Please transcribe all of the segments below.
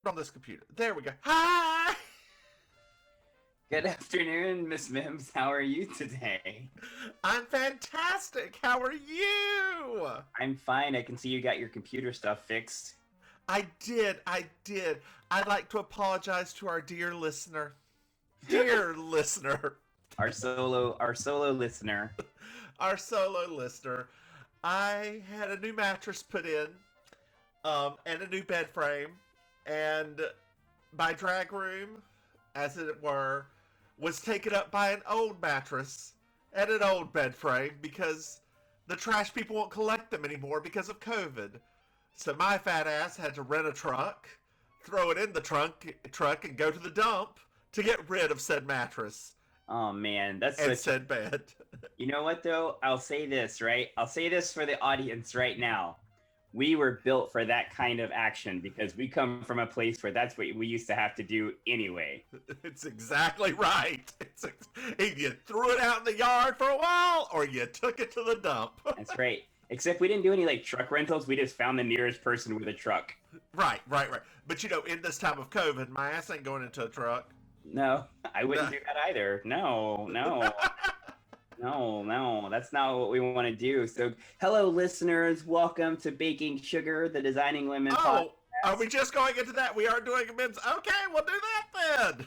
from this computer. There we go. Hi! Good afternoon, Miss Mims. How are you today? I'm fantastic. How are you? I'm fine. I can see you got your computer stuff fixed. I did. I'd like to apologize to our dear listener. Dear listener. Our solo listener. Our solo listener. I had a new mattress put in, and a new bed frame, and my drag room, as it were, was taken up by an old mattress and an old bed frame because the trash people won't collect them anymore because of COVID. So my fat ass had to rent a truck, throw it in the truck, and go to the dump to get rid of said mattress Oh man, and said bed. You know what though? I'll say this, right? I'll say this for the audience right now. We were built for that kind of action because we come from a place where that's what we used to have to do anyway. It's exactly right. You threw it out in the yard for a while, or you took it to the dump. That's right. Except we didn't do any like truck rentals. We just found the nearest person with a truck. Right. But in this time of COVID, my ass ain't going into a truck. No, I wouldn't do that either. No. No, that's not what we want to do. So, hello, listeners. Welcome to Baking Sugar, the Designing Women podcast. Are we just going into that? We are doing a Mims. Okay, we'll do that then.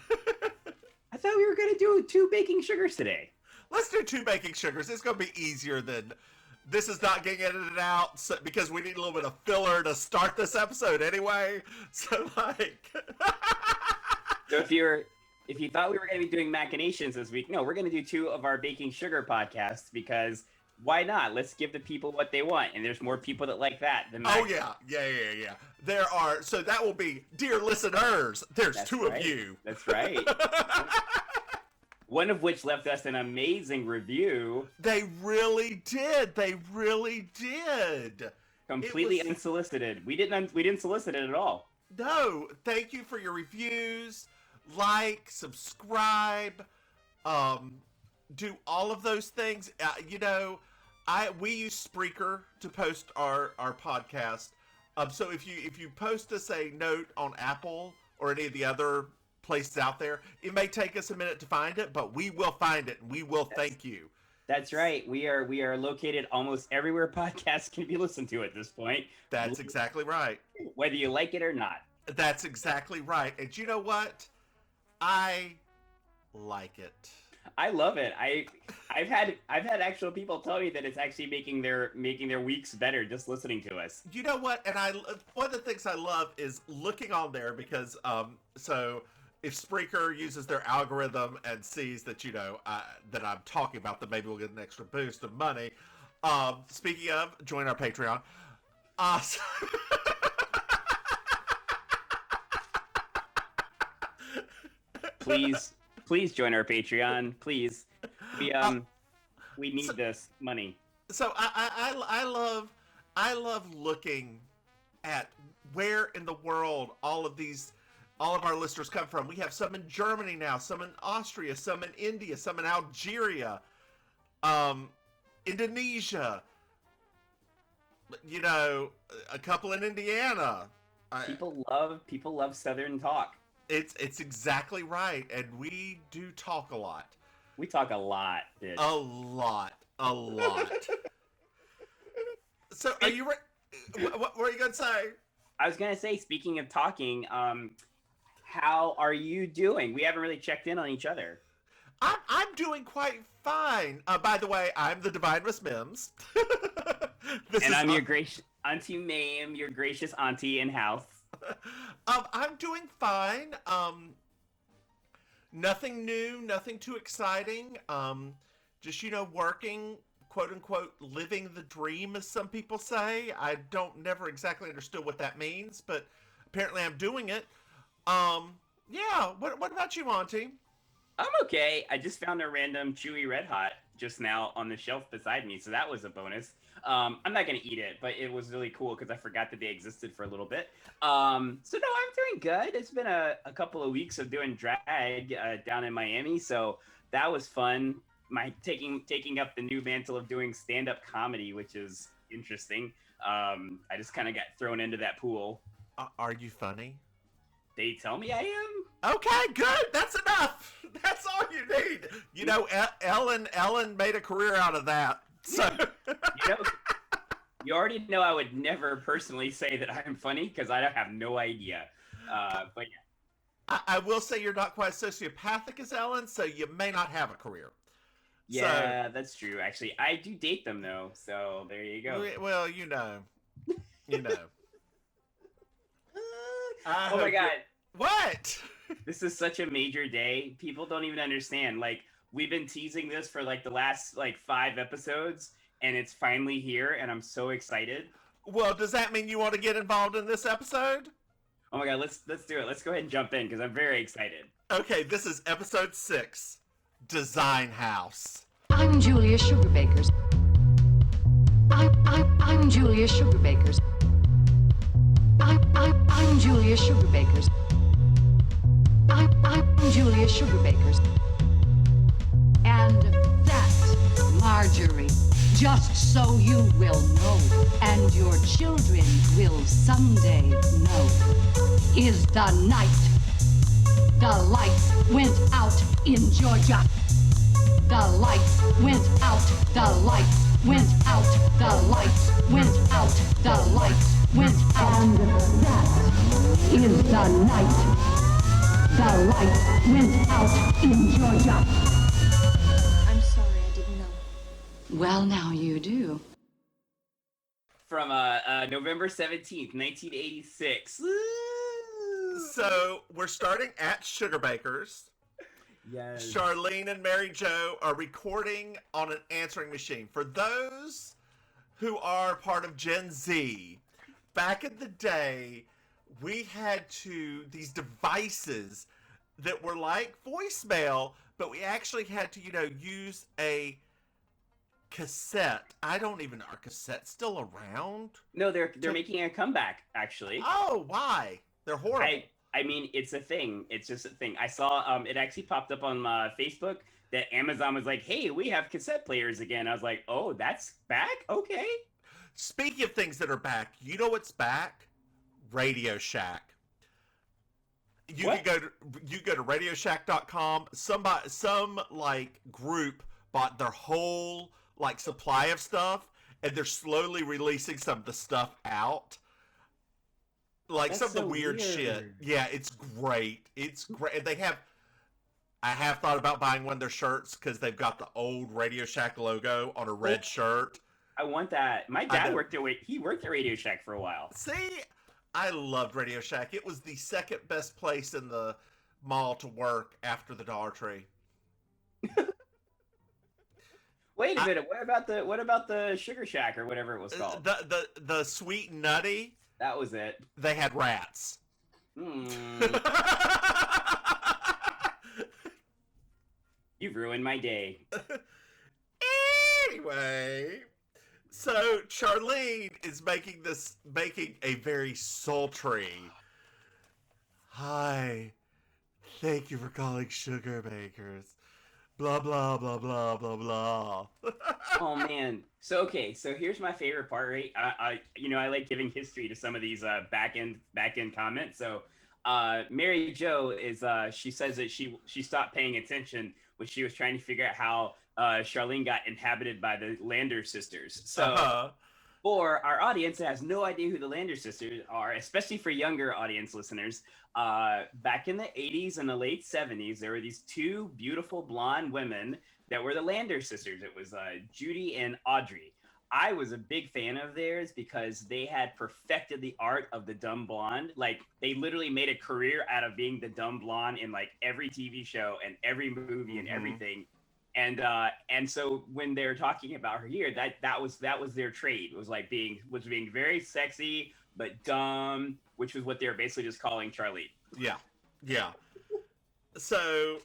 I thought we were going to do 2 baking sugars today. Let's do 2 baking sugars. It's going to be easier than... This is not getting edited out because we need a little bit of filler to start this episode anyway. So, So if you thought we were going to be doing machinations this week, no, we're going to do 2 of our baking sugar podcasts because why not? Let's give the people what they want, and there's more people that like that than Oh yeah. There are. So that will be, dear listeners. There's That's 2 right. of you. That's right. One of which left us an amazing review. They really did. Completely unsolicited. We didn't solicit it at all. No, thank you for your reviews. Like, subscribe, do all of those things. We use Spreaker to post our podcast. So if you post us a note on Apple or any of the other places out there, it may take us a minute to find it, but we will find it and we will thank you. That's right. We are located almost everywhere podcasts can be listened to at this point. That's exactly right. Whether you like it or not. That's exactly right. And you know what? I like it. I love it. I've had actual people tell me that it's actually making their weeks better just listening to us. You know what? And one of the things I love is looking on there because so if Spreaker uses their algorithm and sees that that I'm talking about, then maybe we'll get an extra boost of money. Speaking of, join our Patreon. Please join our Patreon. Please, we need this money. So I love looking at where in the world all of our listeners come from. We have some in Germany now, some in Austria, some in India, some in Algeria, Indonesia. A couple in Indiana. People love Southern talk. It's exactly right, and we do talk a lot. We talk a lot, bitch. A lot. So, are you ready? What were you gonna say? I was gonna say, speaking of talking, how are you doing? We haven't really checked in on each other. I'm doing quite fine. By the way, I'm the Divine Miss Mims. And I'm your gracious Auntie Maim, your gracious auntie in house. I'm doing fine. Nothing new, nothing too exciting. Just working, quote unquote, living the dream, as some people say. I never exactly understood what that means, but apparently I'm doing it. Yeah. What about you, Auntie? I'm okay. I just found a random Chewy Red Hot just now on the shelf beside me, so that was a bonus. I'm not gonna eat it, but it was really cool because I forgot that they existed for a little bit. So no, I'm doing good. It's been a couple of weeks of doing drag down in Miami, so that was fun. Taking up the new mantle of doing stand-up comedy, which is interesting. I just kind of got thrown into that pool. Are you funny? They tell me I am. Okay, good. That's enough. That's all you need. You know, Ellen made a career out of that. So, You know, you already know I would never personally say that I'm funny because I have no idea. But yeah. I will say you're not quite sociopathic as Ellen, so you may not have a career. Yeah, that's true. Actually, I do date them though, so there you go. Well, you know. Oh my god. What? This is such a major day. People don't even understand. Like, we've been teasing this for like the last like 5 episodes, and it's finally here, and I'm so excited. Well, does that mean you want to get involved in this episode? Oh my god, let's do it. Let's go ahead and jump in because I'm very excited. Okay, this is episode 6, Design House. I'm Julia Sugarbakers. I'm Julia Sugarbakers. I'm Julia Sugarbakers. I'm Julia Sugarbakers. And that's Marjorie. Just so you will know, and your children will someday know, is the night the lights went out in Georgia. The lights went out, the lights went out, the lights went out, the lights went out. And that is the night the lights went out in Georgia. I'm sorry, I didn't know. Well, now you do. From November 17th, 1986. So, we're starting at Sugarbakers. Yes. Charlene and Mary Jo are recording on an answering machine. For those who are part of Gen Z, back in the day, we had these devices that were like voicemail, but we actually had to, use a cassette. I don't even know, are cassettes still around? No, they're making a comeback, actually. Oh, why? They're horrible. I mean, it's a thing. It's just a thing. I saw it actually popped up on Facebook that Amazon was like, "Hey, we have cassette players again." I was like, "Oh, that's back? Okay." Speaking of things that are back, you know what's back? Radio Shack. You What? can go to radioshack.com. Some like group bought their whole like supply of stuff, and they're slowly releasing some of the stuff out. Like That's some of the so weird shit. weird. Yeah, it's great. It's great. I have thought about buying one of their shirts because they've got the old Radio Shack logo on a red shirt. I want that. My I dad know. worked at Radio Shack for a while. See, I loved Radio Shack. It was the second best place in the mall to work after the Dollar Tree. Wait a minute. What about the Sugar Shack or whatever it was called? The Sweet Nutty, That was it. they had rats. Hmm. You've ruined my day. Anyway, so Charlene is making a very sultry. Hi, thank you for calling Sugarbakers. Blah blah blah blah blah blah. Oh man. So here's my favorite part, right? I like giving history to some of these back end comments. So Mary Jo is she says that she stopped paying attention when she was trying to figure out how Charlene got inhabited by the Lander sisters. So for our audience that has no idea who the Lander sisters are, especially for younger audience listeners, back in the 80s and the late 70s, there were these 2 beautiful blonde women that were the Lander sisters. It was Judy and Audrey. I was a big fan of theirs because they had perfected the art of the dumb blonde. Like, they literally made a career out of being the dumb blonde in like every TV show and every movie and everything. And so when they're talking about her here, that was their trade. It was like being very sexy but dumb, which was what they were basically just calling Charlie. Yeah. So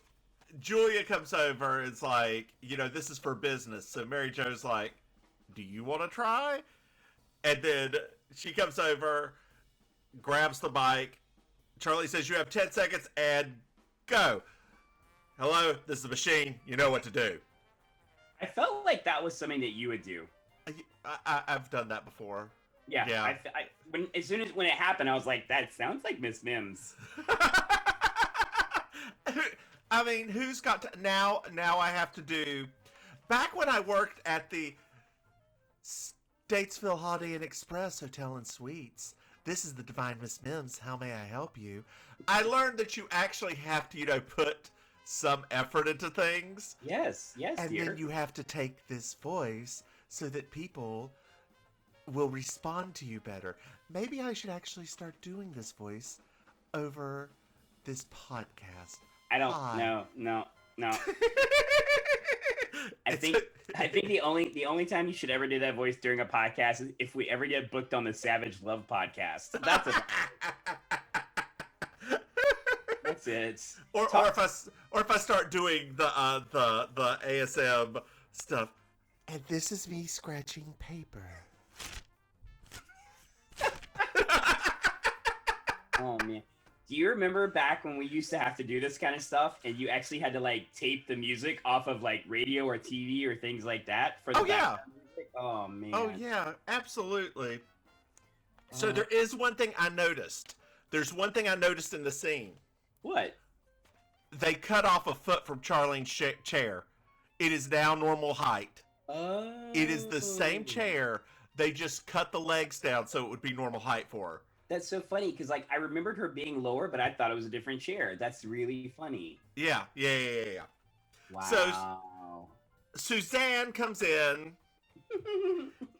Julia comes over and is like, this is for business. So Mary Jo's like, do you want to try? And then she comes over, grabs the mic. Charlie says, you have 10 seconds and go. Hello, this is a machine. You know what to do. I felt like that was something that you would do. I've done that before. Yeah. Yeah. As soon as when it happened, I was like, that sounds like Miss Mims. I mean, who's got to, now I have to do, back when I worked at the Statesville Holiday Inn Express Hotel and Suites, this is the Divine Miss Mims, how may I help you? I learned that you actually have to, put some effort into things. Yes, And dear. then you have to take this voice so that people will respond to you better. Maybe I should actually start doing this voice over this podcast. I don't. Hi. No. I think the only time you should ever do that voice during a podcast is if we ever get booked on the Savage Love podcast. That's That's it. Or if I start doing the ASM stuff, and this is me scratching paper. Oh man. Do you remember back when we used to have to do this kind of stuff and you actually had to like tape the music off of like radio or TV or things like that for the background music? Oh man. Oh yeah, absolutely. So there is one thing I noticed. There's one thing I noticed in the scene. What? They cut off a foot from Charlene's chair. It is now normal height. Oh. It is the same chair. They just cut the legs down so it would be normal height for her. That's so funny because like I remembered her being lower, but I thought it was a different chair. That's really funny. Yeah. Wow. So Suzanne comes in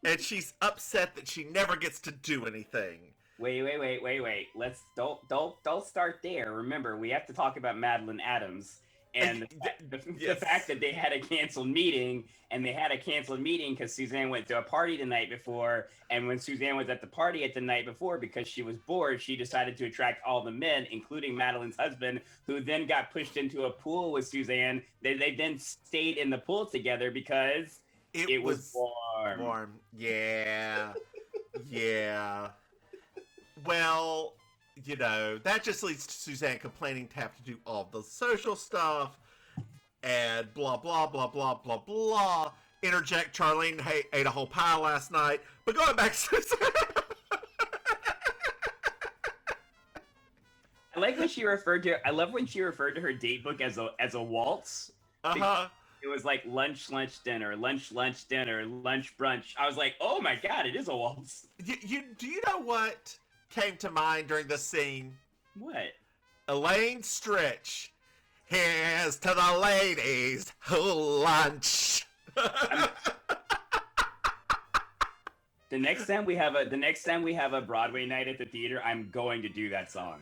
and she's upset that she never gets to do anything. Wait. Let's don't start there. Remember, we have to talk about Madeline Adams and the fact that they had a canceled meeting, and they had a canceled meeting because Suzanne went to a party the night before, and when Suzanne was at the party at the night before, because she was bored, she decided to attract all the men, including Madeline's husband, who then got pushed into a pool with Suzanne. They then stayed in the pool together because it was warm. Yeah. Well, that just leads to Suzanne complaining to have to do all the social stuff and blah, blah, blah, blah, blah, blah. Interject, Charlene ate a whole pie last night. But going back to Suzanne. I love when she referred to her date book as a waltz. Uh-huh. It was like lunch, dinner, lunch, dinner, lunch, brunch. I was like, oh my God, it is a waltz. Do you know what came to mind during the scene? What? Elaine Stritch. Here's to the ladies who lunch. The next time we have a Broadway night at the theater, I'm going to do that song.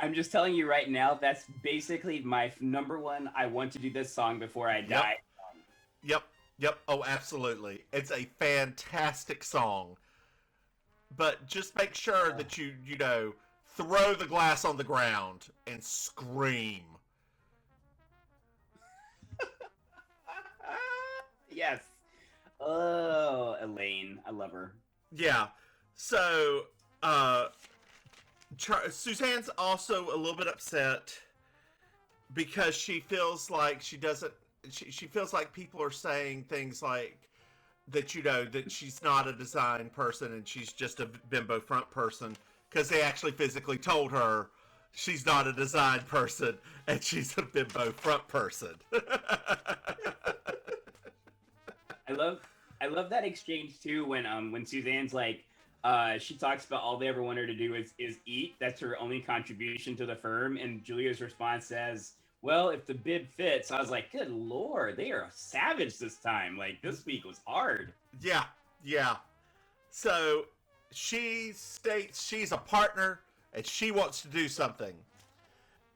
I'm just telling you right now, that's basically my number one. I want to do this song before I die. Yep. Oh, absolutely. It's a fantastic song. But just make sure that you throw the glass on the ground and scream. Yes. Oh, Elaine. I love her. Yeah. So, Suzanne's also a little bit upset because she feels like she feels like people are saying things like that, that she's not a design person and she's just a bimbo front person, because they actually physically told her she's not a design person and she's a bimbo front person. I love that exchange too when Suzanne's like, she talks about all they ever want her to do is eat. That's her only contribution to the firm. And Julia's response says, well, if the bib fits. I was like, good Lord, they are savage this time. Like, this week was hard. Yeah. So she states she's a partner and she wants to do something.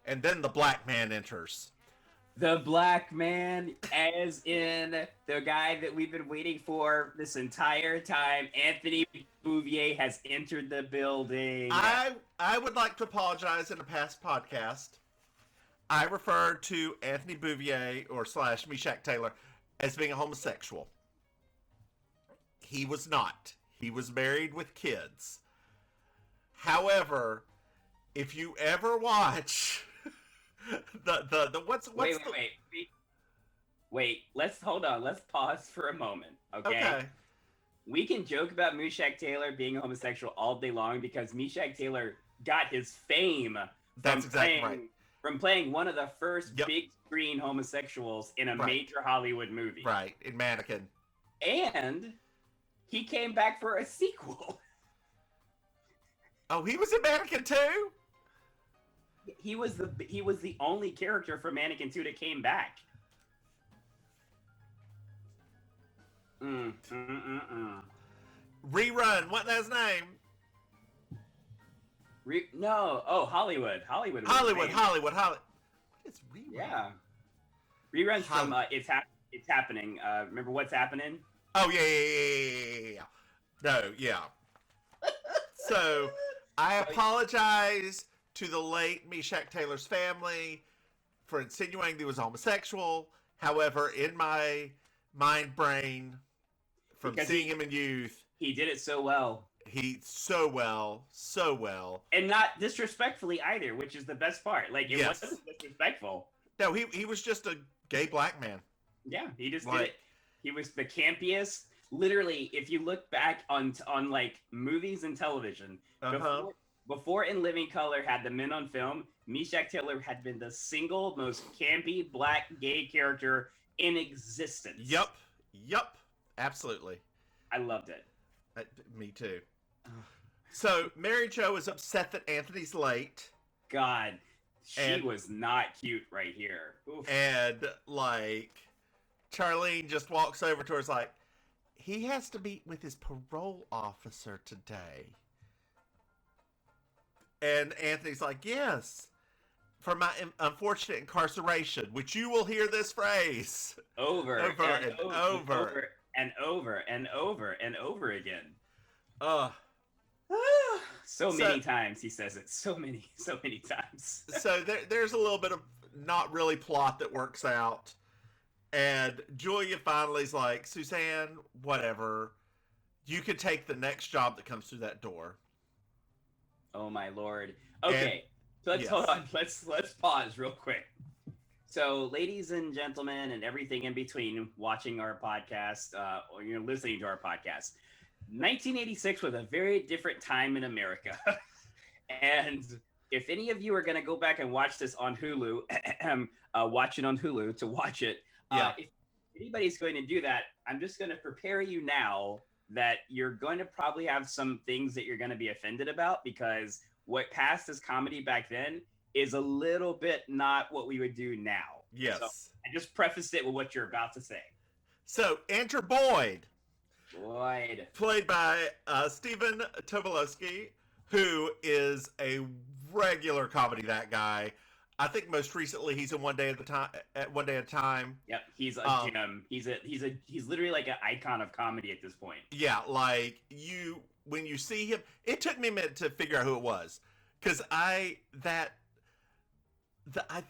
And then the black man enters. The black man, as in the guy that we've been waiting for this entire time. Anthony Bouvier has entered the building. I would like to apologize in a past podcast. I referred to Anthony Bouvier or / Meshach Taylor as being a homosexual. He was not. He was married with kids. However, if you ever watch Wait. Let's hold on. Let's pause for a moment. Okay. we can joke about Meshack Taylor being a homosexual all day long because Meshack Taylor got his fame That's exactly right. from playing one of the first Yep. big screen homosexuals in a Right. major Hollywood movie. Right, in Mannequin. And he came back for a sequel. Oh, he was in Mannequin too? He was the only character from Mannequin 2 that came back. Rerun, what was his name? No, Hollywood. Hollywood. Hollywood. What is Rerun? Yeah. Reruns from It's Happening. Remember What's Happening? Oh, yeah. No, yeah. So, I apologize to the late Meshack Taylor's family for insinuating he was homosexual. However, in my brain, from Because seeing him in youth, he did it so well. so well. And not disrespectfully either, which is the best part. Like, it Yes. wasn't disrespectful. No, he was just a gay black man. Yeah, he just did it. He was the campiest. Literally, if you look back on like movies and television, before In Living Color had the men on film, Meshack Taylor had been the single most campy black gay character in existence. Yep. Absolutely. I loved it. Me too. So, Mary Jo is upset that Anthony's late. God, she was not cute right here. Oof. And, like, Charlene just walks over to her and is like, he has to meet with his parole officer today. And Anthony's like, yes, for my unfortunate incarceration, which you will hear this phrase over and over and over again. So So- many times he says it. So many times. So there's a little bit of not really plot that works out. And Julia finally's like, Suzanne, whatever. You can take the next job that comes through that door. Oh my lord. Okay, so let's hold on. Let's pause real quick. So, ladies and gentlemen, and everything in between, watching our podcast or you're listening to our podcast, 1986 was a very different time in America. And if any of you are going to go back and watch this on Hulu, watch it on Hulu to watch it. If anybody's going to do that, I'm just going to prepare you now that you're going to probably have some things that you're going to be offended about, because what passed as comedy back then is a little bit not what we would do now. Yes. So I just prefaced it with what you're about to say. So, enter Boyd. Boyd. Played by Stephen Tobolowsky, who is a regular comedy, that guy. I think most recently he's in One Day at a Time. Yep, he's a gem. He's literally like an icon of comedy at this point. Yeah, like when you see him, it took me a minute to figure out who it was, because I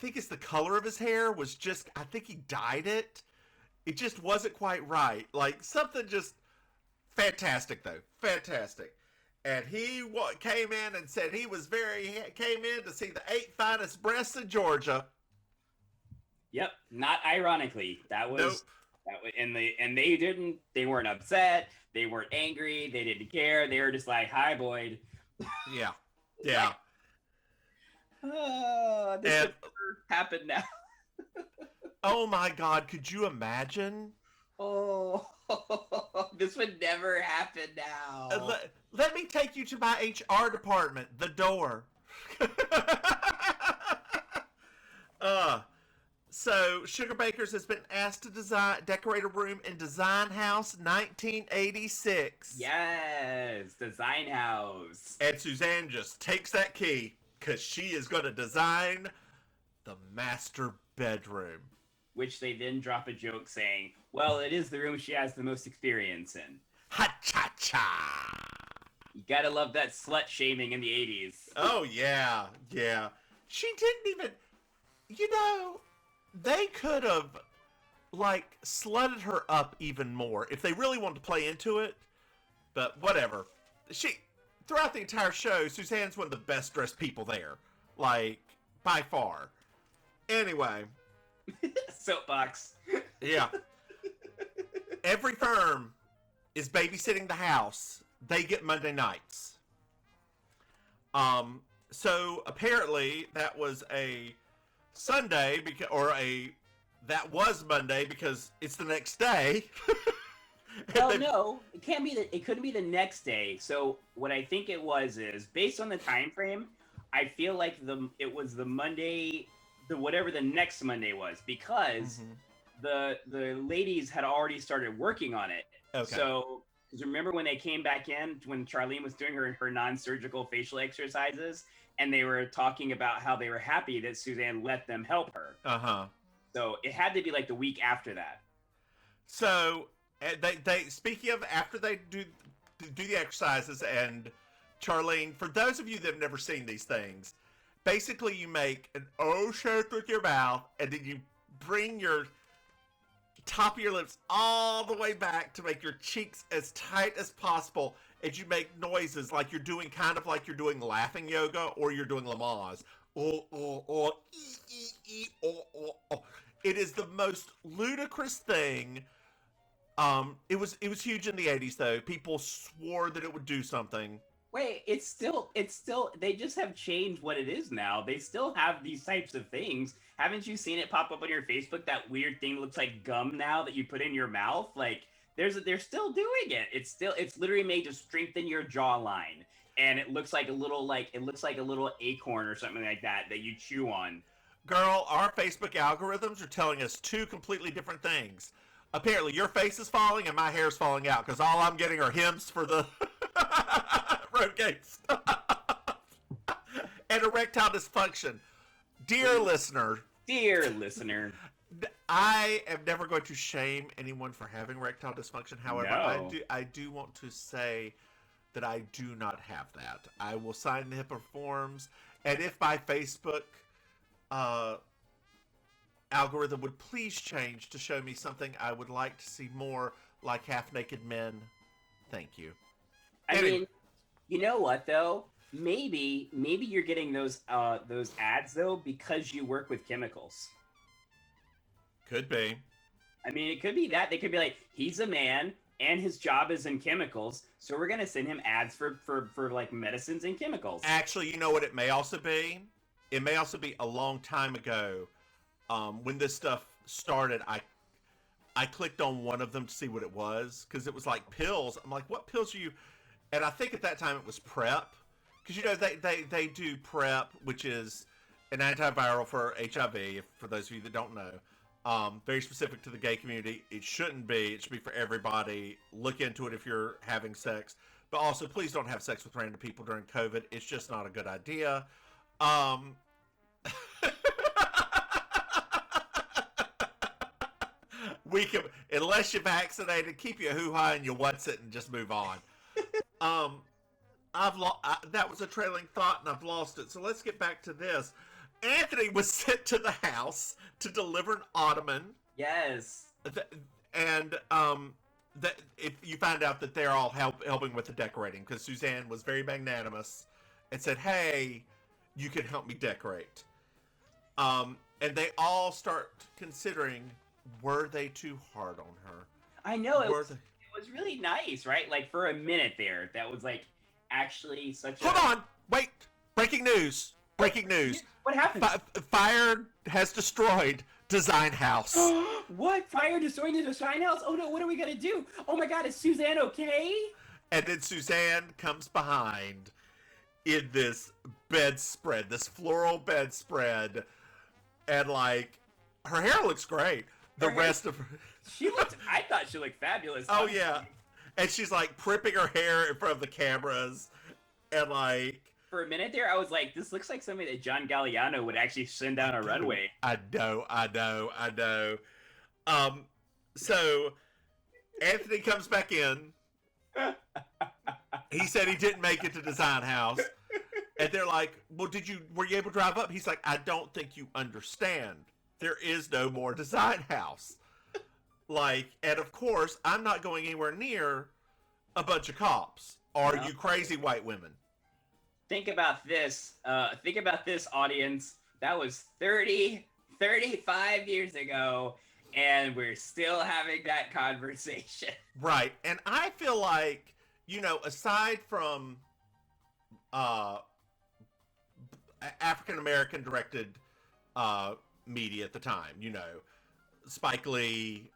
think it's the color of his hair was just, I think he dyed it. It just wasn't quite right. Like something just fantastic though, fantastic. And he came in and said he came in to see the 8 finest breasts in Georgia. Yep, not ironically. That was they weren't upset, they weren't angry, they didn't care. They were just like, "Hi, Boyd." Yeah. This would never happen now. Oh my God, could you imagine? Oh, this would never happen now. Let me take you to my HR department, the door. So Sugar Bakers has been asked to decorate a room in Design House 1986. Yes, Design House. And Suzanne just takes that key because she is going to design the master bedroom. Which they then drop a joke saying, well, it is the room she has the most experience in. Ha-cha-cha! You gotta love that slut shaming in the 80s. Oh, yeah. She didn't even... they could have, slutted her up even more if they really wanted to play into it. But whatever. Throughout the entire show, Suzanne's one of the best dressed people there. By far. Anyway. Soapbox. Yeah. Every firm is babysitting the house. They get Monday nights. So apparently that was a Sunday that was Monday because it's the next day. Well, no, it can't be it couldn't be the next day. So what I think it was is based on the time frame, I feel like it was the Monday, whatever the next Monday was, because the ladies had already started working on it. Okay. So because remember when they came back in when Charlene was doing her non-surgical facial exercises, and they were talking about how they were happy that Suzanne let them help her. So it had to be like the week after that. So they speaking of after they do the exercises, and Charlene, for those of you that have never seen these things, basically you make an O shape with your mouth, and then you bring your top of your lips all the way back to make your cheeks as tight as possible, as you make noises like you're doing laughing yoga, or you're doing Lamaze. It is the most ludicrous thing. It was huge in the 80s though. People swore that it would do something. Wait, it's still they just have changed what it is now. They still have these types of things. Haven't you seen it pop up on your Facebook, that weird thing that looks like gum now that you put in your mouth? Like they're still doing it. It's literally made to strengthen your jawline, and it looks like a little acorn or something like that you chew on. Girl, our Facebook algorithms are telling us two completely different things. Apparently your face is falling and my hair's falling out, because all I'm getting are hymns for the road gates and erectile dysfunction. Dear listener, I am never going to shame anyone for having erectile dysfunction. However, No. I do want to say that I do not have that. I will sign the HIPAA forms, and if my Facebook algorithm would please change to show me something I would like to see more, like half-naked men, thank you. I mean, you know what though? Maybe you're getting those ads though because you work with chemicals. Could be. I mean, it could be that. They could be like, he's a man and his job is in chemicals, so we're gonna send him ads for like medicines and chemicals. Actually, you know what it may also be? It may also be a long time ago, when this stuff started. I clicked on one of them to see what it was, because it was like pills. I'm like, what pills are you? And I think at that time it was PrEP, because you know they do PrEP, which is an antiviral for HIV. For those of you that don't know, very specific to the gay community. It shouldn't be. It should be for everybody. Look into it if you're having sex, but also please don't have sex with random people during COVID. It's just not a good idea. We can, unless you're vaccinated, keep your hoo-ha and your what's it and just move on. That was a trailing thought and I've lost it. So let's get back to this. Anthony was sent to the house to deliver an ottoman. Yes. And if you find out that they're all helping with the decorating, because Suzanne was very magnanimous and said, "Hey, you can help me decorate." And they all start considering, were they too hard on her? I know, it was really nice, right? Like for a minute there, that was like actually such a... Hold on! Wait! Breaking news! Breaking news! What happened? Fire has destroyed Design House. What? Fire destroying the Design House? Oh no, what are we gonna do? Oh my god, is Suzanne okay? And then Suzanne comes behind in this bedspread, this floral bedspread, and like, her hair looks great. The rest of her... I thought she looked fabulous. Oh yeah. And she's like pripping her hair in front of the cameras, and like... For a minute there, I was like, this looks like something that John Galliano would actually send down a runway. I know. So, Anthony comes back in. He said he didn't make it to Design House. And they're like, well, were you able to drive up? He's like, I don't think you understand. There is no more Design House. Like, and of course, I'm not going anywhere near a bunch of cops. Are you crazy white women? Think about this. Think about this, audience. That was 35 years ago. And we're still having that conversation. Right. And I feel like, aside from African American directed media at the time, Spike Lee,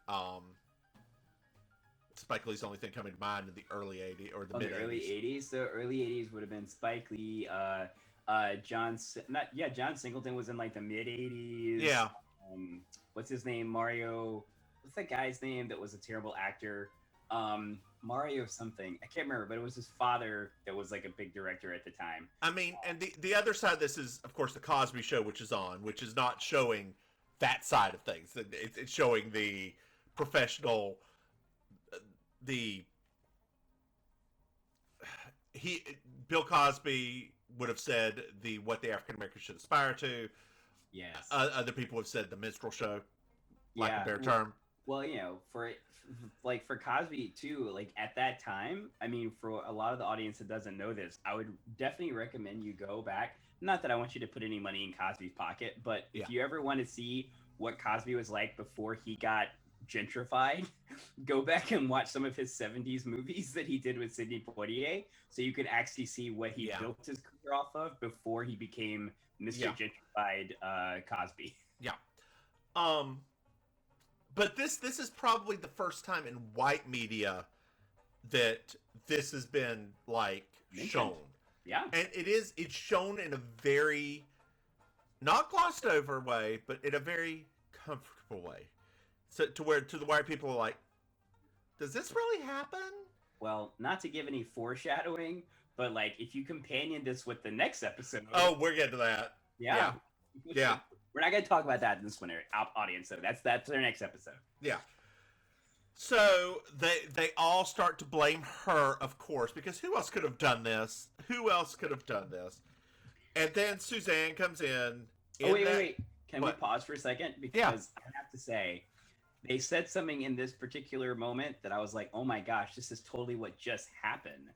Spike Lee's the only thing coming to mind in the early 80s or the mid 80s. Early 80s. The early 80s would have been Spike Lee, John Singleton was in like the mid 80s. Yeah. What's his name? Mario. What's that guy's name that was a terrible actor? Mario something. I can't remember, but it was his father that was like a big director at the time. I mean, and the other side of this is, of course, the Cosby Show, which is not showing that side of things. It's showing the professional, Bill Cosby would have said what the African Americans should aspire to. Yes. Other people have said the minstrel show, like a better term. Well, for Cosby too, like at that time, I mean, for a lot of the audience that doesn't know this, I would definitely recommend you go back. Not that I want you to put any money in Cosby's pocket, but if you ever want to see what Cosby was like before he got gentrified, go back and watch some of his 70s movies that he did with Sidney Poitier, so you could actually see what he built his career off of before he became Mr. Gentrified Cosby. Yeah. But this is probably the first time in white media that this has been shown. Yeah. And it's shown in a very not glossed over way, but in a very comfortable way. So to the white people are like, does this really happen? Well, not to give any foreshadowing, but if you companion this with the next episode. Oh, we're getting to that. Yeah. We're not going to talk about that in this one, audience. So that's their next episode. Yeah. So they all start to blame her, of course, because who else could have done this? And then Suzanne comes in. Wait. Can we pause for a second? Because I have to say, they said something in this particular moment that I was like, oh my gosh, this is totally what just happened.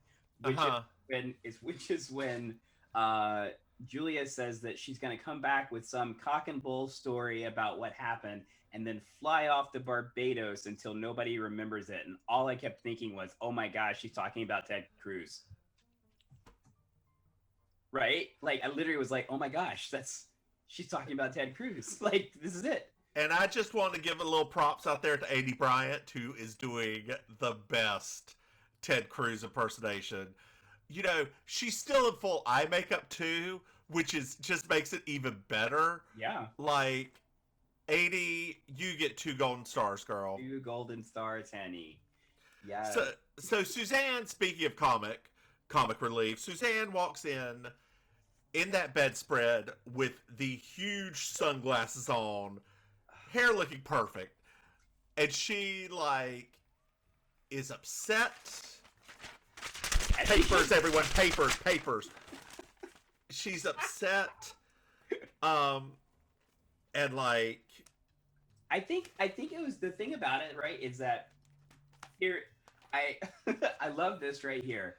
Which is when Julia says that she's going to come back with some cock and bull story about what happened and then fly off to Barbados until nobody remembers it. And all I kept thinking was, oh my gosh, she's talking about Ted Cruz. Right? I literally was like, oh my gosh, she's talking about Ted Cruz. This is it. And I just want to give a little props out there to Adi Bryant, who is doing the best Ted Cruz impersonation. She's still in full eye makeup too, which just makes it even better. Yeah. Adi, you get 2 golden stars, girl. 2 golden stars, honey. Yeah. So Suzanne, speaking of comic relief, Suzanne walks in that bedspread with the huge sunglasses on, hair looking perfect, and she is upset. Papers, everyone, papers. She's upset. And I think it was the thing about it, right, is that here I love this right here.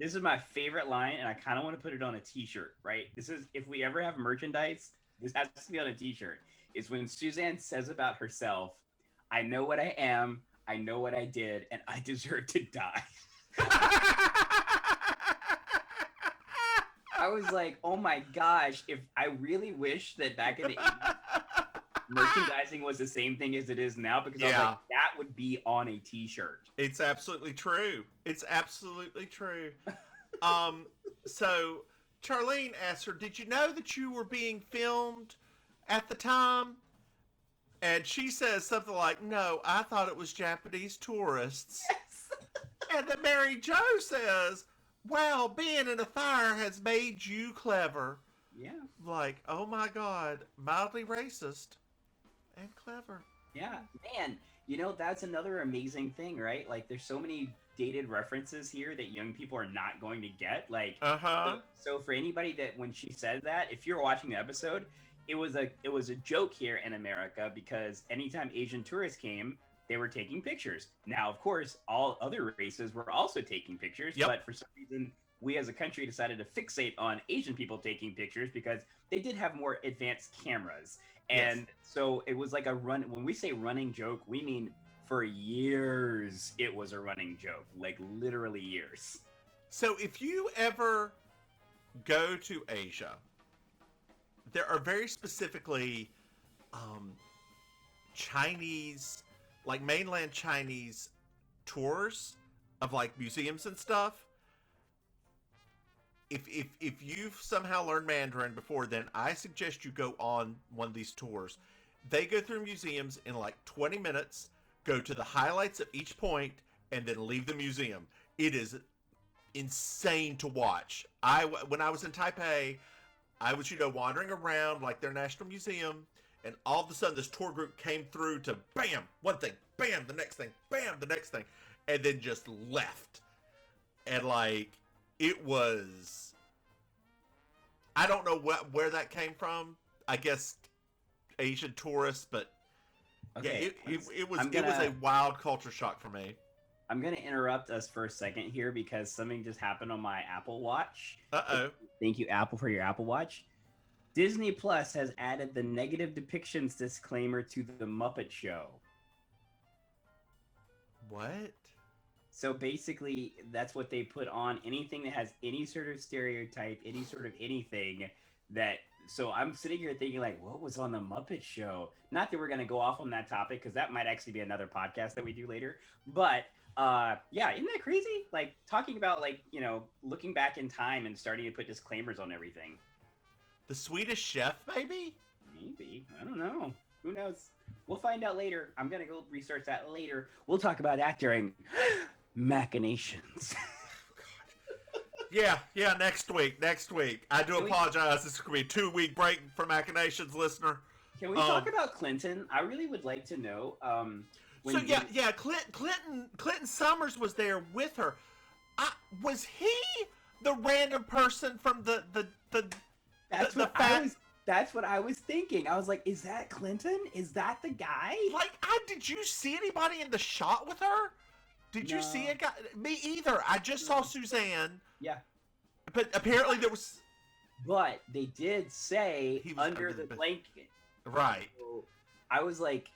This is my favorite line, and I kind of want to put it on a t-shirt, right? This is, if we ever have merchandise, this has to be on a t-shirt. Is when Suzanne says about herself, I know what I am, I know what I did, and I deserve to die. I was like, oh my gosh, if I really wish that back in the 80s, merchandising was the same thing as it is now, because I was like, that would be on a t-shirt. It's absolutely true. So Charlene asked her, did you know that you were being filmed at the time? And she says something like, no, I thought it was Japanese tourists. Yes. And then Mary Jo says, wow, being in a fire has made you clever. Yeah. Oh my God, mildly racist and clever. Yeah, man, that's another amazing thing, right? There's so many dated references here that young people are not going to get. So for anybody that, when she said that, if you're watching the episode, it was a joke here in America, because anytime Asian tourists came, they were taking pictures. Now, of course, all other races were also taking pictures, but for some reason, we as a country decided to fixate on Asian people taking pictures because they did have more advanced cameras. And so it was like a run. When we say running joke, we mean for years it was a running joke, like literally years. So if you ever go to Asia, there are very specifically Chinese, like mainland Chinese tours of like museums and stuff. If you've somehow learned Mandarin before then, I suggest you go on one of these tours. They go through museums in like 20 minutes, go to the highlights of each point, and then leave the museum. It is insane to watch. When I was in Taipei, I was, wandering around like their national museum, and all of a sudden this tour group came through to bam, one thing, bam, the next thing, bam, the next thing, and then just left. And like, it was, I don't know where that came from. I guess Asian tourists, but Okay, yeah, it was a wild culture shock for me. I'm going to interrupt us for a second here because something just happened on my Apple Watch. Uh-oh. Thank you, Apple, for your Apple Watch. Disney Plus has added the negative depictions disclaimer to the Muppet Show. What? So basically, that's what they put on anything that has any sort of stereotype, any sort of anything that... So I'm sitting here thinking, like, what was on the Muppet Show? Not that we're going to go off on that topic, because that might actually be another podcast that we do later. But, yeah, isn't that crazy? Like, talking about, like, looking back in time and starting to put disclaimers on everything. The Swedish Chef, maybe? Maybe. I don't know. Who knows? We'll find out later. I'm going to go research that later. We'll talk about that during Machinations. Yeah, next week. I do apologize. This is going to be a 2-week break for Machinations, listener. Can we talk about Clinton? I really would like to know. Clinton Summers was there with her. Was he the random person from the That's what I was thinking. I was like, is that Clinton? Is that the guy? Like, did you see anybody in the shot with her? Did you see a guy? Me either. I just saw Suzanne. Yeah. But apparently there was... But they did say He was under the blanket. Right. So I was like,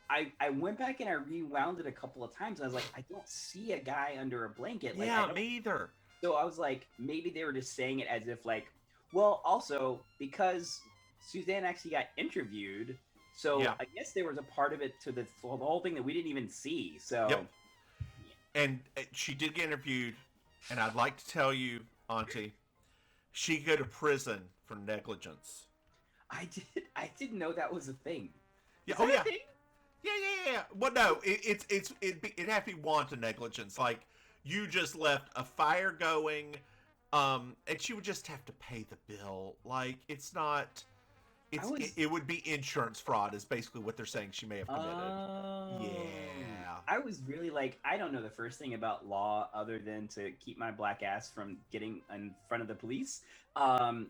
I went back and I rewound it a couple of times. And I was like, I don't see a guy under a blanket. Like, yeah, me either. So I was like, maybe they were just saying it as if like, well, also because Suzanne actually got interviewed. So Yeah. I guess there was a part of it to the whole thing that we didn't even see. So. Yep. And she did get interviewed, and I'd like to tell you, Auntie, she could go to prison for negligence. I didn't know that was a thing. Yeah. Is that Oh yeah. a thing? Yeah. Well, no, it'd have to be wanton negligence. Like, you just left a fire going, and she would just have to pay the bill. Like, it's not. It would be insurance fraud, is basically what they're saying she may have committed. Yeah. I was really like, I don't know the first thing about law other than to keep my black ass from getting in front of the police.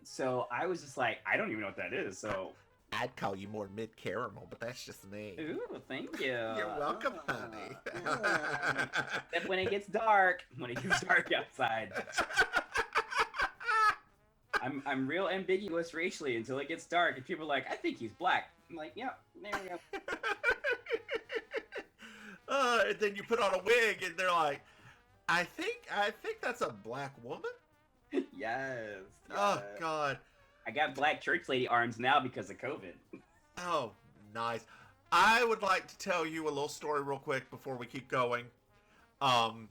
So I was just like, I don't even know what that is. So I'd call you more mid-caramel, but that's just me. ooh, thank you. You're welcome, honey. Except when it gets dark outside. I'm real ambiguous racially until it gets dark, and people are like, I think he's black. I'm like, yeah, there we go. And then you put on a wig, and they're like, I think that's a black woman? Yes. Oh, God. I got black church lady arms now because of COVID. Oh, nice. I would like to tell you a little story real quick before we keep going. One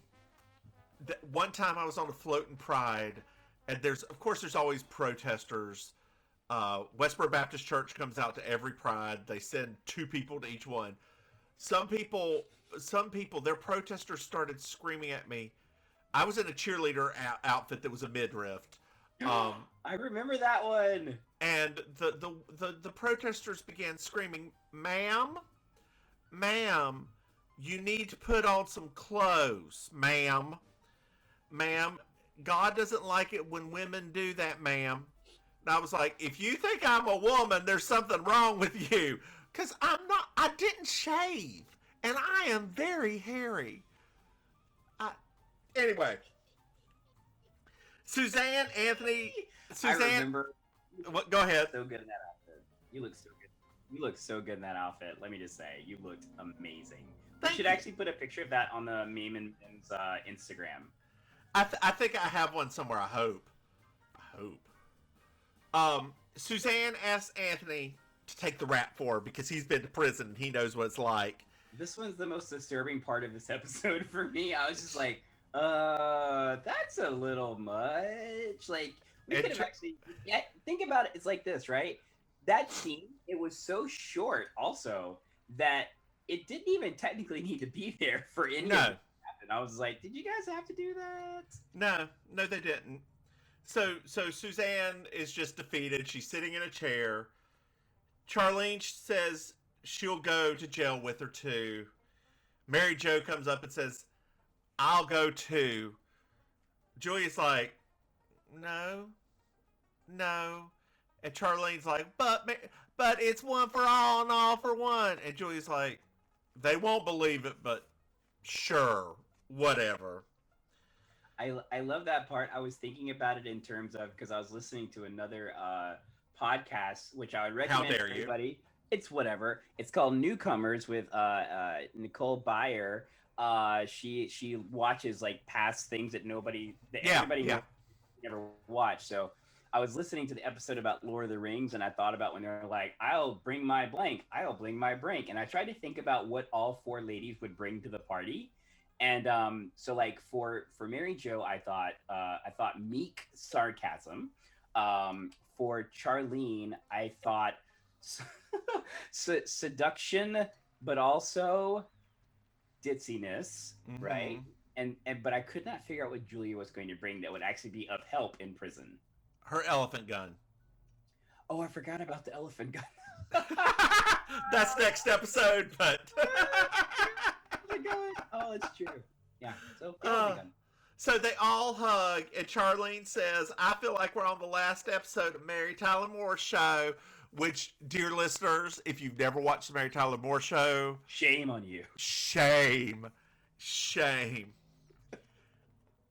time I was on a float in Pride, and there's always protesters. Westboro Baptist Church comes out to every Pride. They send 2 people to each one. Some people, their protesters started screaming at me. I was in a cheerleader outfit that was a midriff. I remember that one. And the protesters began screaming, ma'am, you need to put on some clothes, ma'am. God doesn't like it when women do that, ma'am. And I was like, if you think I'm a woman, there's something wrong with you. Because I didn't shave. And I am very hairy. Anyway. Suzanne, Anthony, I Suzanne. remember. What? Go ahead. So good in that outfit. You look so good. You look so good in that outfit. Let me just say, you looked amazing. We should actually put a picture of that on the Maim and Mims Instagram. I think I have one somewhere. I hope. Suzanne asked Anthony to take the rap for her because he's been to prison and he knows what it's like. This one's the most disturbing part of this episode for me. I was just like, that's a little much. Like, we could have actually... Yeah, think about it. It's like this, right? That scene, it was so short also that it didn't even technically need to be there for any of it to happen. I was like, did you guys have to do that? No, they didn't. So Suzanne is just defeated. She's sitting in a chair. Charlene says she'll go to jail with her too. Mary Jo comes up and says, I'll go too. Julia's like, no. And Charlene's like, but it's one for all and all for one. And Julia's like, they won't believe it, but sure, whatever. I love that part. I was thinking about it in terms of, because I was listening to another podcast, which I would recommend to everybody. It's whatever. It's called Newcomers with Nicole Byer. She watches like past things that everybody never watched. So I was listening to the episode about Lord of the Rings, and I thought about when they're like, I'll bring my blank, and I tried to think about what all four ladies would bring to the party. And so like for Mary Jo, I thought meek sarcasm. For Charlene, I thought seduction, but also ditziness, right? And but I could not figure out what Julia was going to bring that would actually be of help in prison. Her elephant gun. Oh, I forgot about the elephant gun. That's next episode, but oh, it's true. Yeah. So they all hug, and Charlene says, I feel like we're on the last episode of Mary Tyler Moore's show, which, dear listeners, if you've never watched the Mary Tyler Moore show, shame on you. Shame.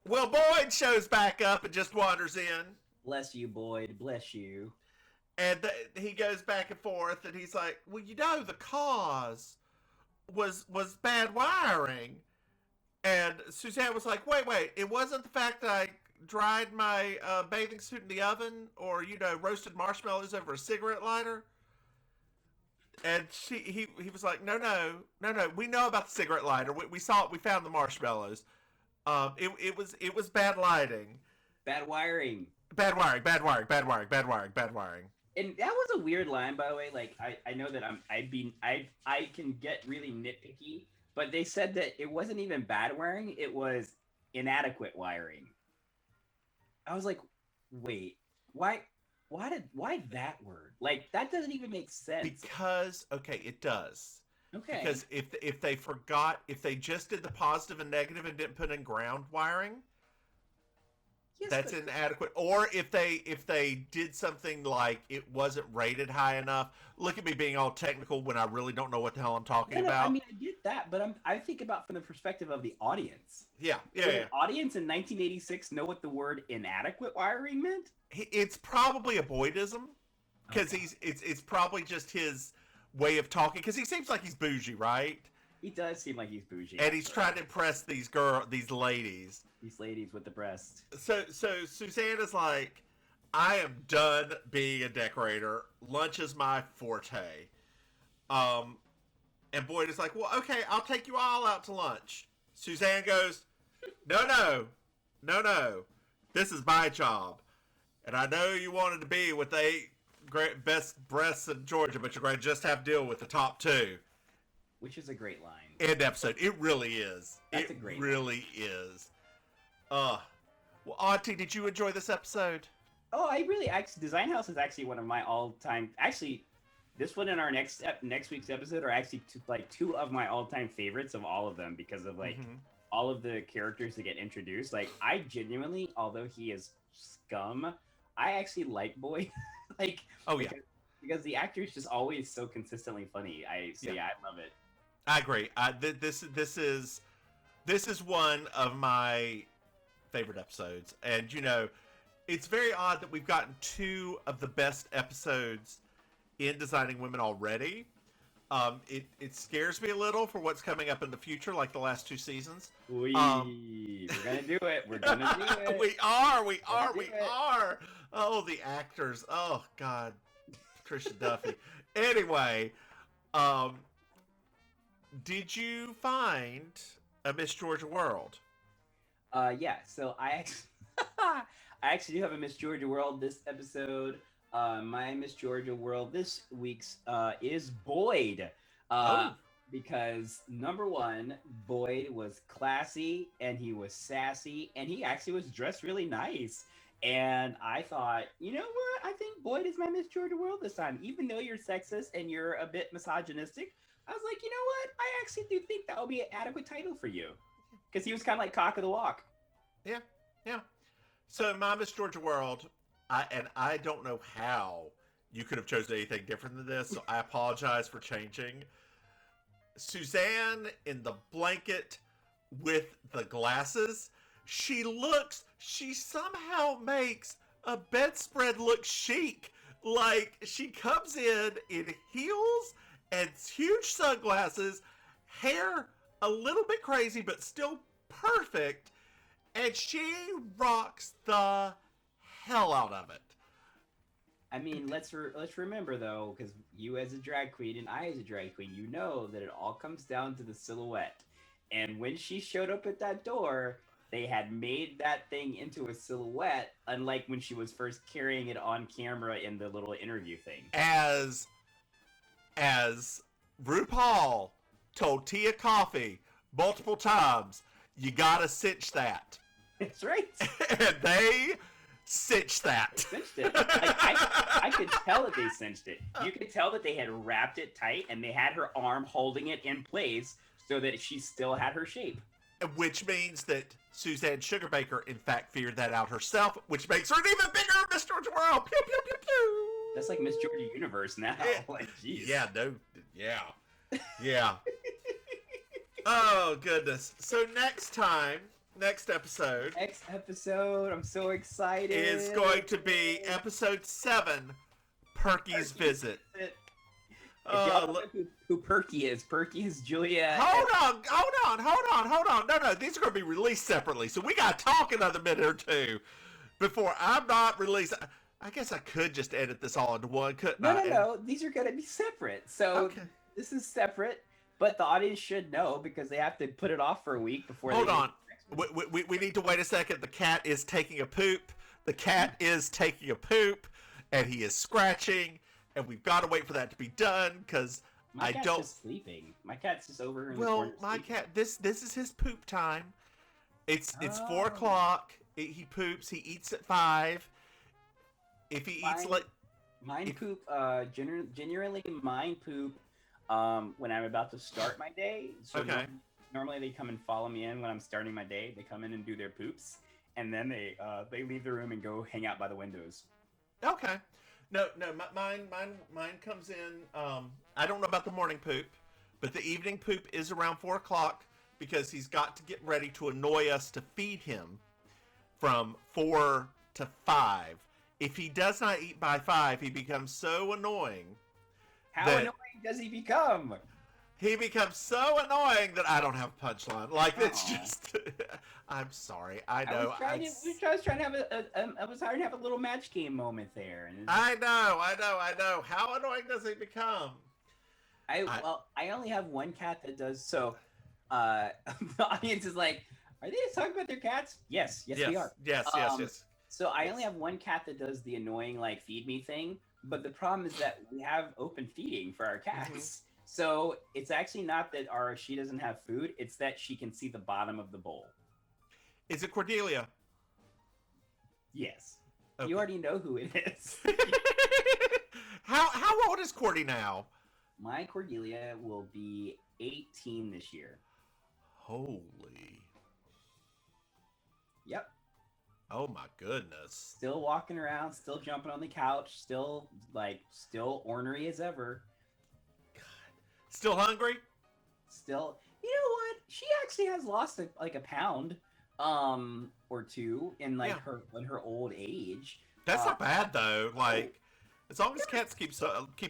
Well, Boyd shows back up and just wanders in. Bless you, Boyd. Bless you. And he goes back and forth, and he's like, well, the cause was bad wiring. And Suzanne was like, wait, it wasn't the fact that I dried my bathing suit in the oven or, roasted marshmallows over a cigarette lighter? And he was like, no, we know about the cigarette lighter. We saw it. We found the marshmallows. It was bad lighting. Bad wiring. Bad wiring. And that was a weird line, by the way. Like, I know that I can get really nitpicky, but they said that it wasn't even bad wiring, it was inadequate wiring. I was like, wait, why that word? Like, that doesn't even make sense. Because, okay, it does. Okay. Because if they just did the positive and negative and didn't put in ground wiring, yes, that's inadequate. Or if they did something like it wasn't rated high enough. Look at me being all technical when I really don't know what the hell I'm talking about. I mean, I get that, but I think about from the perspective of the audience. Yeah. The audience in 1986 know what the word inadequate wiring meant? It's probably a Boydism, because it's probably just his way of talking, because he seems like he's bougie, right? He does seem like he's bougie. And he's trying to impress these ladies. These ladies with the breast. So Suzanne is like, I am done being a decorator. Lunch is my forte. And Boyd is like, well, okay, I'll take you all out to lunch. Suzanne goes, no. This is my job. And I know you wanted to be with the 8 best breasts in Georgia, but you're going to just have to deal with the top 2. Which is a great line. End episode. It really is. That's a great line. It really is. Well, Auntie, did you enjoy this episode? Oh, Design House is actually one of my all-time... Actually, this one and our next week's episode are actually two of my all-time favorites of all of them because of all of the characters that get introduced. Like, I genuinely, although he is scum, I actually like Boyd. Because the actor is just always so consistently funny. I love it. I agree. This is one of my favorite episodes, and it's very odd that we've gotten 2 of the best episodes in Designing Women already. It scares me a little for what's coming up in the future, like the last 2 seasons. We're gonna do it. We're gonna do it. We are. Oh, the actors. Oh God, Patricia Duffy. Anyway, did you find a Miss Georgia World? Yeah. So I actually do have a Miss Georgia World this episode. My Miss Georgia World this week's is Boyd. Because number one, Boyd was classy and he was sassy and he actually was dressed really nice. And I thought, you know what? I think Boyd is my Miss Georgia World this time. Even though you're sexist and you're a bit misogynistic, I was like, you know what? I actually do think that will be an adequate title for you. Because he was kind of like cock of the walk. Yeah. So my Miss Georgia World, I don't know how you could have chosen anything different than this, so I apologize for changing. Suzanne in the blanket with the glasses, she somehow makes a bedspread look chic. Like, she comes in heels and huge sunglasses, hair a little bit crazy, but still perfect, and she rocks the hell out of it. I mean, let's remember though, because you as a drag queen and I as a drag queen, you know that it all comes down to the silhouette. And when she showed up at that door, they had made that thing into a silhouette, unlike when she was first carrying it on camera in the little interview thing. As RuPaul told Tia Coffee multiple times, you gotta cinch that. That's right. And they cinched that. They cinched it. Like, I could tell that they cinched it. You could tell that they had wrapped it tight and they had her arm holding it in place so that she still had her shape. Which means that Suzanne Sugarbaker, in fact, figured that out herself, which makes her an even bigger Miss Georgia World. Pew, pew, pew, pew. That's like Miss Georgia Universe now. Yeah. Like, jeez. Yeah. Oh, goodness. So next episode, I'm so excited. is going to be episode 7, Perky's Visit. If y'all know who Perky is Julia. Hold on. No, these are going to be released separately, so we got to talk another minute or two before I'm not released. I guess I could just edit this all into one, couldn't I? No. These are going to be separate. So okay. This is separate, but the audience should know because they have to put it off for a week before. Hold on. We need to wait a second. The cat is taking a poop. And he is scratching. And we've got to wait for that to be done because my cat's just sleeping. My cat's just over in the corner. Well, my cat. This is his poop time. It's 4 o'clock. He poops. He eats at 5. If he eats like poop, genuinely mine poop. When I'm about to start my day. So okay. Normally they come and follow me in when I'm starting my day. They come in and do their poops, and then they leave the room and go hang out by the windows. Okay. No, mine comes in. I don't know about the morning poop, but the evening poop is around 4 o'clock because he's got to get ready to annoy us to feed him from 4 to 5. If he does not eat by 5, he becomes so annoying. How annoying does he become? He becomes so annoying that I don't have a punchline. Like, it's just... I'm sorry. I know. I was trying to have a little match game moment there. And I know. How annoying does he become? I only have one cat that does so. The audience is like, are they just talking about their cats? Yes, we are. Yes. So I only have one cat that does the annoying, like, feed me thing. But the problem is that we have open feeding for our cats. Mm-hmm. So it's actually not that she doesn't have food. It's that she can see the bottom of the bowl. Is it Cordelia? Yes. Okay. You already know who it is. How old is Cordy now? My Cordelia will be 18 this year. Holy. Yep. Oh my goodness. Still walking around, still jumping on the couch, still ornery as ever. God. Still hungry? Still. You know what? She actually has lost a pound. or two in like Yeah. her old age. That's not bad though. Like, as long as cats keep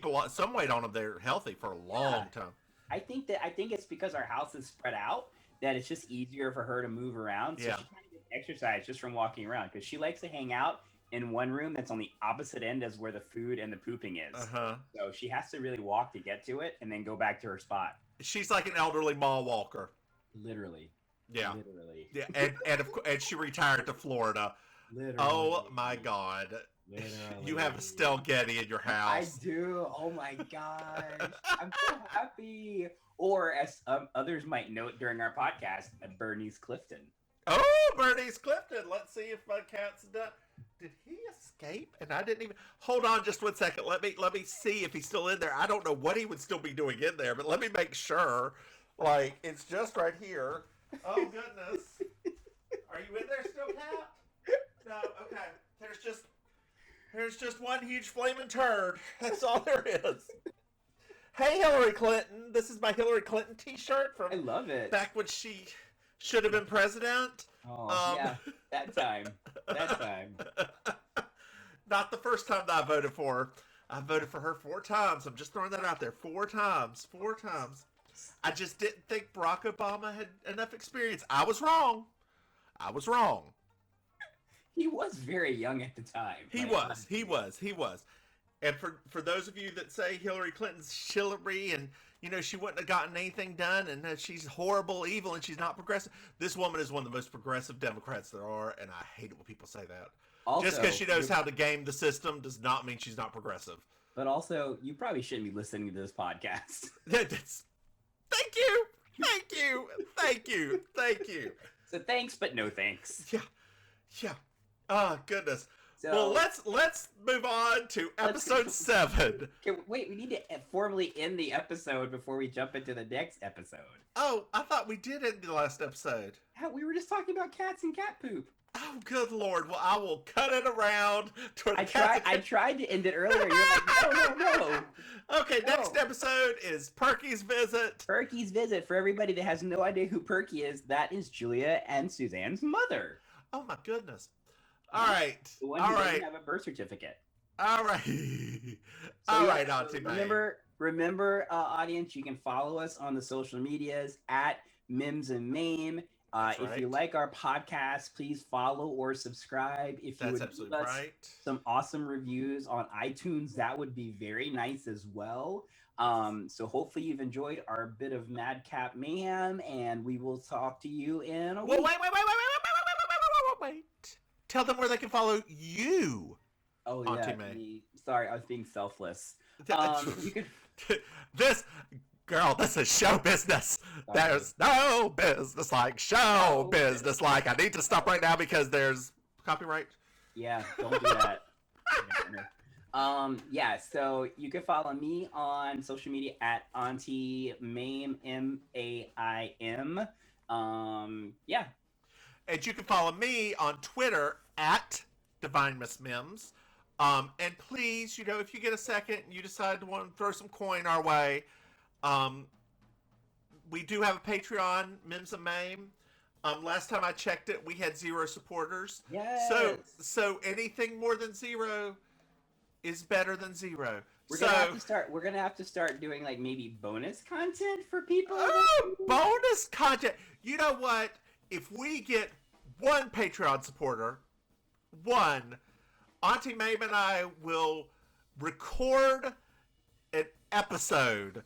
a lot some weight on them, they're healthy for a long time. I think it's because our house is spread out that it's just easier for her to move around. So Yeah. she kind of gets exercise just from walking around because she likes to hang out in one room that's on the opposite end as where the food and the pooping is. So she has to really walk to get to it and then go back to her spot. She's like an elderly mall walker. Literally. Yeah. Literally. Yeah, and she retired to Florida. Literally. Oh my God. Literally. You have a Stell Getty in your house. I do. Oh my gosh. I'm so happy. Or as others might note during our podcast, Bernice Clifton. Oh, Bernice Clifton. Let's see if my cat's done. Did he escape? And I didn't even hold on just 1 second. Let me see if he's still in there. I don't know what he would still be doing in there, but let me make sure. Like, it's just right here. Oh goodness. Are you in there still, cat? No, okay. There's just one huge flaming turd. That's all there is. Hey, Hillary Clinton. This is my Hillary Clinton t-shirt from I love it. back when she should have been president. Oh, yeah. That time. Not the first time that I voted for her. I voted for her 4 times. I'm just throwing that out there. 4 times. 4 times. I just didn't think Barack Obama had enough experience. I was wrong. He was very young at the time. He was. And for those of you that say Hillary Clinton's chivalry and, you know, she wouldn't have gotten anything done and that she's horrible, evil, and she's not progressive, this woman is one of the most progressive Democrats there are, and I hate it when people say that. Also, just because she knows how to game the system does not mean she's not progressive. But also, you probably shouldn't be listening to this podcast. Thank you. So thanks, but no thanks. Yeah. Oh, goodness. So, well, let's move on to episode 7. Okay, wait, we need to formally end the episode before we jump into the next episode. Oh, I thought we did end the last episode. Yeah, we were just talking about cats and cat poop. Oh, good Lord. Well, I will cut it around. I tried to end it earlier. You're like, no. Okay, next episode is Perky's Visit. Perky's Visit. For everybody that has no idea who Perky is, that is Julia and Suzanne's mother. Oh, my goodness. All right. The one who doesn't have a birth certificate. All right. Auntie Maim. Remember, audience, you can follow us on the social medias at Mims and Maim. If you like our podcast, please follow or subscribe. If you would give us some awesome reviews on iTunes, that would be very nice as well. So hopefully you've enjoyed our bit of Madcap Mayhem, and we will talk to you in a week. Wait. Tell them where they can follow you. Oh, Auntie yeah. Maim. Sorry, I was being selfless. You can... This is show business. Sorry. There's no business like show business. Like, I need to stop right now because there's copyright. Yeah, don't do that. So you can follow me on social media at Auntie Maim, MAIM. And you can follow me on Twitter at Divine Miss Mims. And please, if you get a second and you decide to want to throw some coin our way, we do have a Patreon, Mims and Maim. Last time I checked it, we had 0 supporters. Yes. So anything more than 0 is better than 0. We're gonna have to start doing like maybe bonus content for people. Oh, bonus content. You know what? If we get 1 Patreon supporter, Auntie Maim and I will record an episode,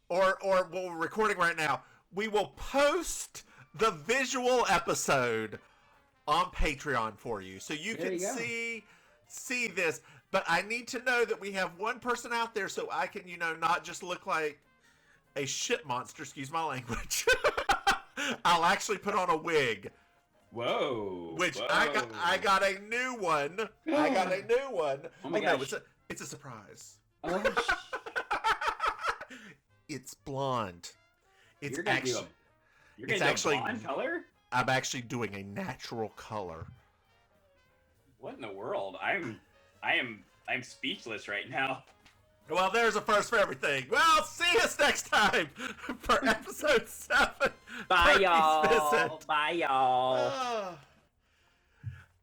or what we're recording right now. We will post the visual episode on Patreon for you, so you can see this. But I need to know that we have 1 person out there, so I can, not just look like a shit monster. Excuse my language. I'll actually put on a wig. Whoa! Which I got a new one. Oh my gosh! No, it's a surprise. Oh, it's blonde. You're gonna do a blonde color? I'm actually doing a natural color. What in the world? I'm speechless right now. Well, there's a first for everything. Well, see us next time for episode 7. Bye, Turkey's y'all. Visit. Bye, y'all. Ah.